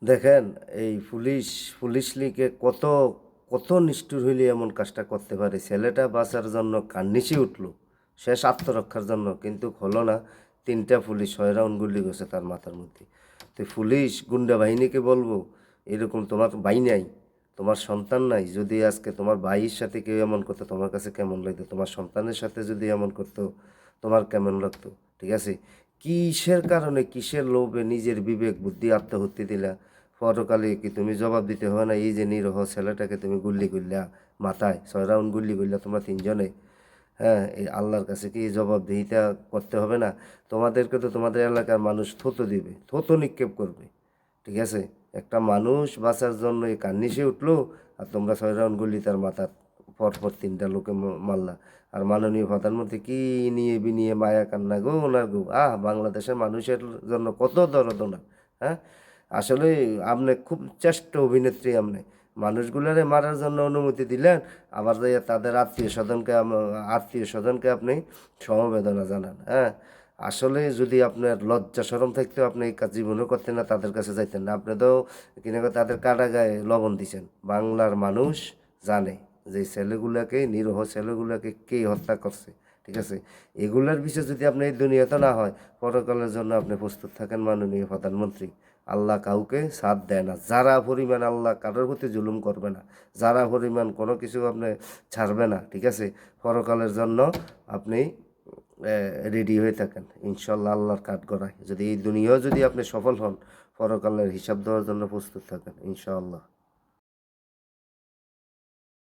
দেখেন, এই পুলিশ লীগে কত কত নিষ্ঠুর হইলে এমন কাজটা করতে পারে। ছেলেটা বাঁচার জন্য কান্নিসি উঠলো, শেষ আত্মরক্ষার জন্য, কিন্তু হলো না। 3টা পুলিশ 6 রাউন্ড গুলি গেছে তার মাথার মধ্যে। তো পুলিশ গুন্ডা বাহিনীকে বলবো, এরকম তোমার ভাই নাই, তোমার সন্তান নাই, যদি আজকে তোমার ভাইয়ের সাথে কেউ এমন করতো তোমার কাছে কেমন লাগতো? তোমার সন্তানের সাথে যদি এমন করতো তোমার কেমন লাগতো? ঠিক আছে, কিসের কারণে, কিসের লোভে নিজের বিবেক বুদ্ধি আত্মহত্যা দিলা? পরকালে কি তুমি জবাব দিতে হবে না? এই যে নিরহ ছেলেটাকে তুমি গুল্লি করলা, মাথায় 6 রাউন্ড গুল্লি করলা তোমরা 3 জনে, হ্যাঁ, এই আল্লাহর কাছে কি এই জবাবদিহিতা করতে হবে না? তোমাদেরকে তো তোমাদের এলাকার মানুষ থুতু দিবে, থুতু নিক্ষেপ করবে। ঠিক আছে, একটা মানুষ বাঁচার জন্য এই কান্নিসে উঠলো, আর তোমরা 6 রাউন্ড গুলি তার মাথার পরপর 3টা লোকে মারলা। আর মাননীয় প্রধানমন্ত্রী কি নিয়ে বিনিয়ে মায়া কান্না গো ওনার গো, বাংলাদেশের মানুষের জন্য কত দরদ ওনার। হ্যাঁ, আসলে আপনি খুব চেষ্ট অভিনেত্রী। আপনি মানুষগুলারে মারার জন্য অনুমতি দিলেন, আবার যাইয়া তাদের আত্মীয় স্বজনকে আপনি সমবেদনা জানান। হ্যাঁ, আসলে যদি আপনার লজ্জা শরম থাকতো আপনি এই কাজ জীবনও করতেন না, তাদের কাছে যাইতেন না। আপনি তো কিনা তাদের কাটা গায়ে লবণ দিছেন। বাংলার মানুষ জানে যে ছেলেগুলাকে, নিরীহ ছেলেগুলাকে কে হত্যা করছে। ঠিক আছে, এগুলার বিষয়ে যদি আপনি এই দুনিয়াতে না হয়, পরকালের জন্য আপনি প্রস্তুত থাকেন মাননীয় প্রধানমন্ত্রী। আল্লাহ কাউকে সাথ দেয় না। যারা পরিমাণ আল্লাহ কারোর প্রতি জুলুম করবে না, যারা পরিমাণ কোনো কিছু আপনি ছাড়বে না, ঠিক আছে, পরকালের জন্য আপনি রেডি হয়ে থাকেন। ইনশাল্লাহ আল্লাহর কাঠগড়ায় যদি এই দুনিয়াও যদি আপনি সফল হন, পরকালের হিসাব দেওয়ার জন্য প্রস্তুত থাকেন ইনশাআল্লাহ।